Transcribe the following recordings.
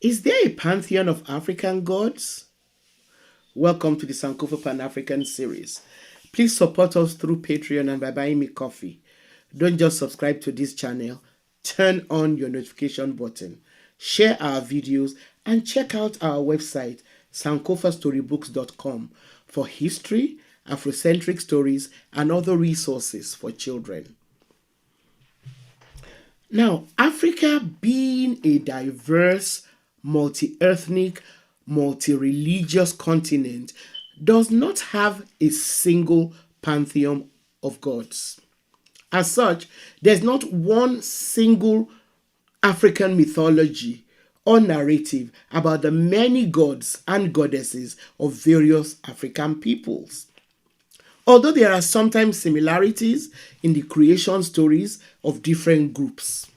Is there a pantheon of African gods? Welcome to the Sankofa Pan African series. Please support us through Patreon and by buying me coffee. Don't just subscribe to this channel, turn on your notification button, share our videos, and check out our website sankofastorybooks.com for history, Afrocentric stories, and other resources for children. Now, Africa being a diverse, multi-ethnic, multi-religious continent does not have a single pantheon of gods. As such, there's not one single African mythology or narrative about the many gods and goddesses of various African peoples. Although there are sometimes similarities in the creation stories of different groups.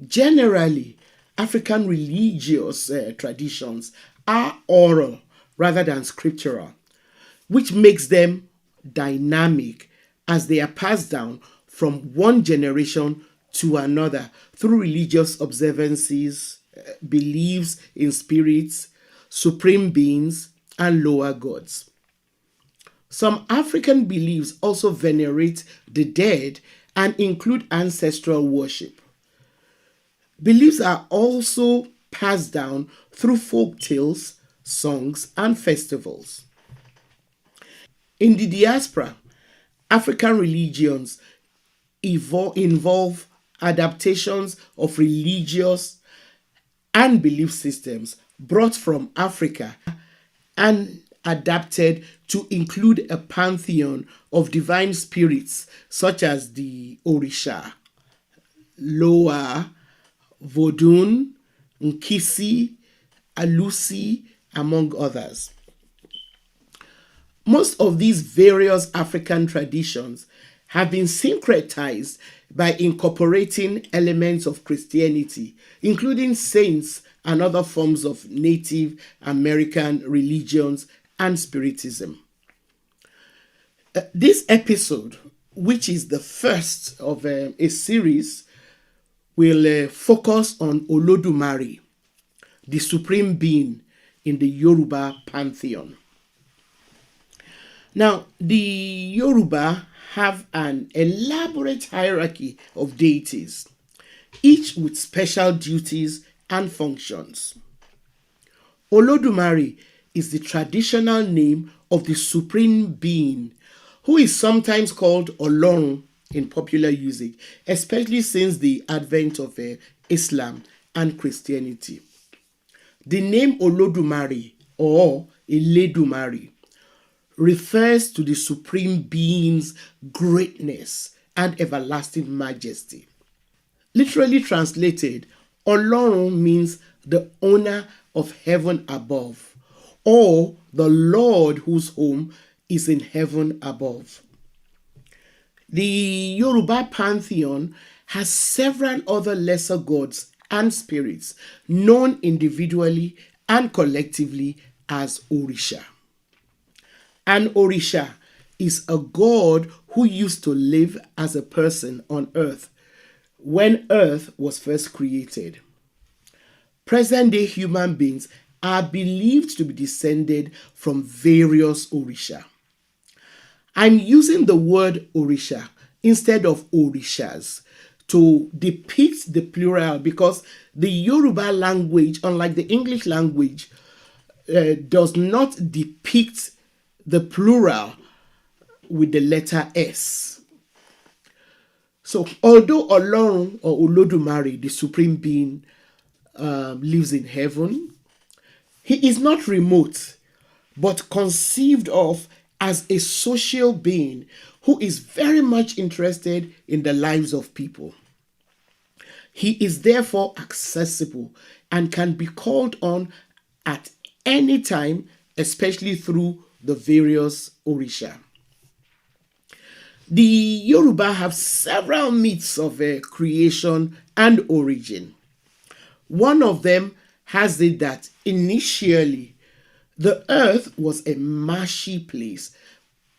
Generally, African religious traditions are oral rather than scriptural, which makes them dynamic as they are passed down from one generation to another through religious observances, beliefs in spirits, supreme beings, and lower gods. Some African beliefs also venerate the dead and include ancestral worship. Beliefs are also passed down through folk tales, songs, and festivals. In the diaspora, African religions involve adaptations of religious and belief systems brought from Africa and adapted to include a pantheon of divine spirits such as the Orisha, Loa, Vodun, Nkisi, Alusi, among others. Most of these various African traditions have been syncretized by incorporating elements of Christianity, including saints and other forms of Native American religions and Spiritism. This episode, which is the first of a series, will focus on Olodumare, the supreme being in the Yoruba pantheon. Now, the Yoruba have an elaborate hierarchy of deities, each with special duties and functions. Olodumare is the traditional name of the supreme being, who is sometimes called Olorun in popular usage, especially since the advent of Islam and Christianity. The name Olodumare or Eledumare refers to the supreme being's greatness and everlasting majesty. Literally translated, Olorun means the owner of heaven above, or the Lord whose home is in heaven above. The Yoruba pantheon has several other lesser gods and spirits known individually and collectively as Orisha. An Orisha is a god who used to live as a person on earth when earth was first created. Present-day human beings are believed to be descended from various Orisha. I'm using the word Orisha instead of Orishas to depict the plural because the Yoruba language, unlike the English language, does not depict the plural with the letter S. So, although Olorun or Olodumare, the supreme being, lives in heaven, he is not remote, but conceived of as a social being who is very much interested in the lives of people. He is therefore accessible and can be called on at any time, especially through the various Orisha. The Yoruba have several myths of creation and origin. One of them has it that initially the earth was a marshy place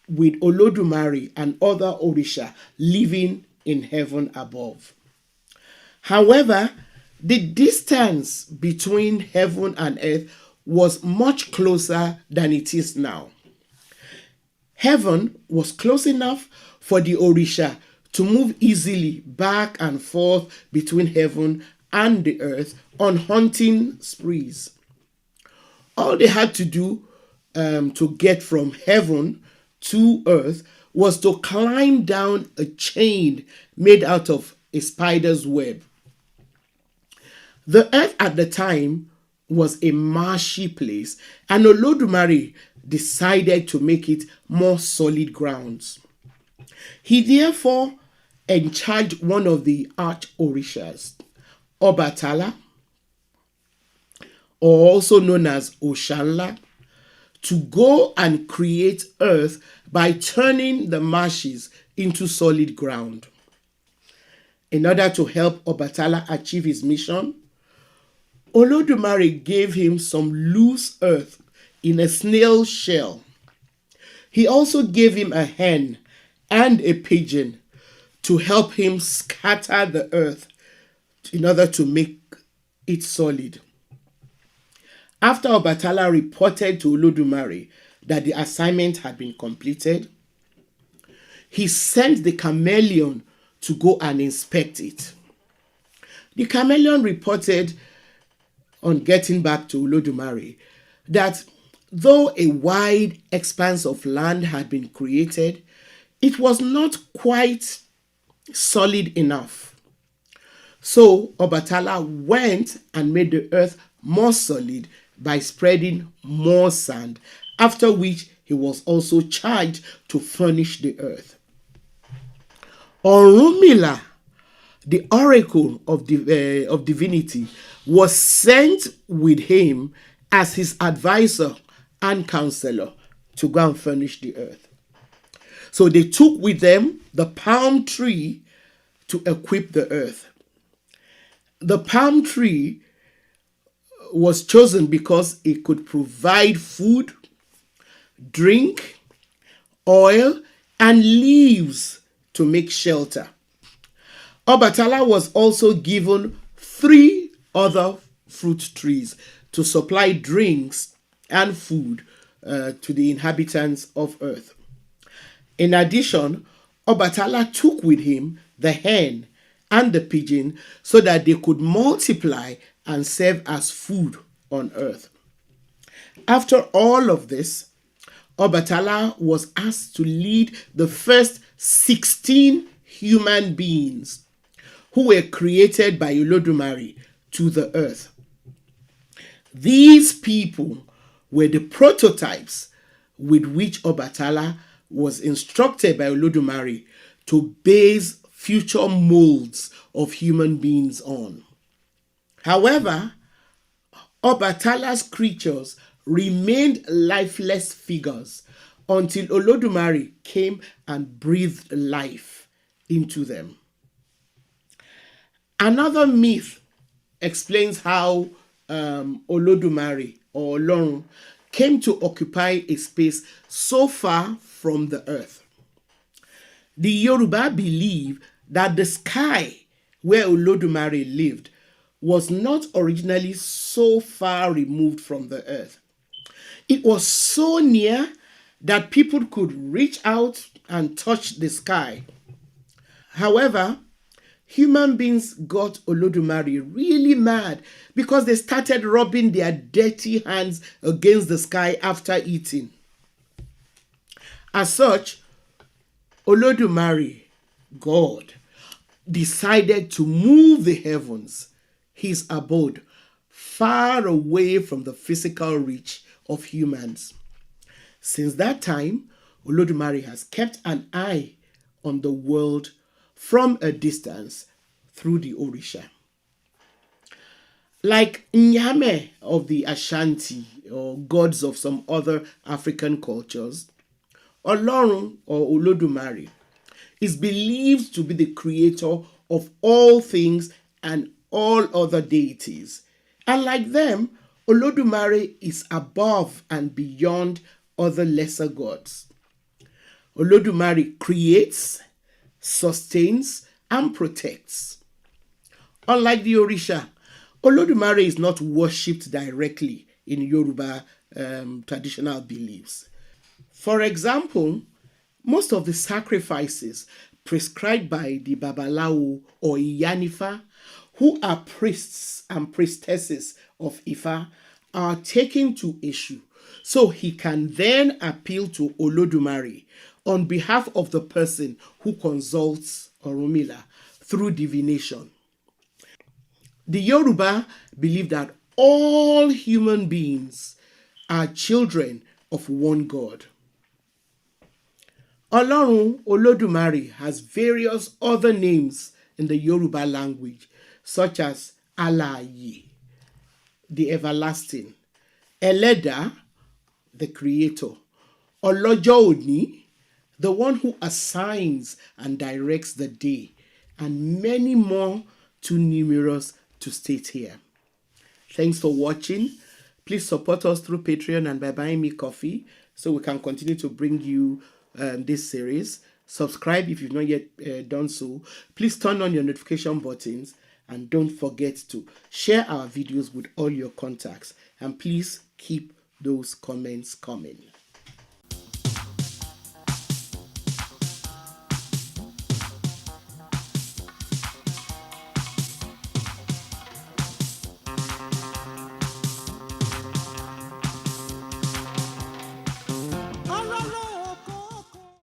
with Olodumare and other Orisha living in heaven above. However, The distance between heaven and earth was much closer than it is now. Heaven was close enough for the Orisha to move easily back and forth between heaven and the earth on hunting sprees. All they had to do to get from heaven to earth was to climb down a chain made out of a spider's web. The earth at the time was a marshy place, and Olodumare decided to make it more solid grounds. He therefore encharged one of the arch orishas, Obatala, or also known as Oshanla, to go and create earth by turning the marshes into solid ground. In order to help Obatala achieve his mission, Olodumare gave him some loose earth in a snail shell. He also gave him a hen and a pigeon to help him scatter the earth in order to make it solid. After Obatala reported to Olodumare that the assignment had been completed, he sent the chameleon to go and inspect it. The chameleon reported on getting back to Olodumare that though a wide expanse of land had been created, it was not quite solid enough. So Obatala went and made the earth more solid by spreading more sand, after which he was also charged to furnish the earth. Orunmila, the oracle of divinity, was sent with him as his advisor and counselor to go and furnish the earth. So they took with them the palm tree to equip the earth. The palm tree was chosen because it could provide food, drink, oil, and leaves to make shelter. Obatala was also given 3 other fruit trees to supply drinks and food to the inhabitants of earth. In addition, Obatala took with him the hen and the pigeon so that they could multiply and serve as food on earth. After all of this, Obatala was asked to lead the first 16 human beings who were created by Olodumare to the earth. These people were the prototypes with which Obatala was instructed by Olodumare to base future molds of human beings on. However, Obatala's creatures remained lifeless figures until Olodumare came and breathed life into them. Another myth explains how Olodumare or Olorun came to occupy a space so far from the earth. The Yoruba believe that the sky where Olodumare lived was not originally so far removed from the earth. It was so near that people could reach out and touch the sky. However, human beings got Olodumare really mad because they started rubbing their dirty hands against the sky after eating. As such, Olodumare, God, decided to move the heavens, his abode, far away from the physical reach of humans. Since that time, Olodumare has kept an eye on the world from a distance through the Orisha. Like Nyame of the Ashanti or gods of some other African cultures, Olorun or Olodumare is believed to be the creator of all things and all other deities. And like them, Olodumare is above and beyond other lesser gods. Olodumare creates, sustains, and protects. Unlike the Orisha, Olodumare is not worshipped directly in Yoruba traditional beliefs. For example, most of the sacrifices prescribed by the Babalawo or Iyanifa, who are priests and priestesses of Ifa, are taken to Eshu, so he can then appeal to Olodumare on behalf of the person who consults Orunmila through divination. The Yoruba believe that all human beings are children of one God. Olorun, Olodumare has various other names in the Yoruba language, such as Alaye, the everlasting, Eleda, the creator, Olojo Oni, the one who assigns and directs the day, and many more too numerous to state here. Thanks for watching. Please support us through Patreon and by buying me coffee so we can continue to bring you this series. Subscribe if you've not yet done so. Please turn on your notification buttons and don't forget to share our videos with all your contacts. And please keep those comments coming.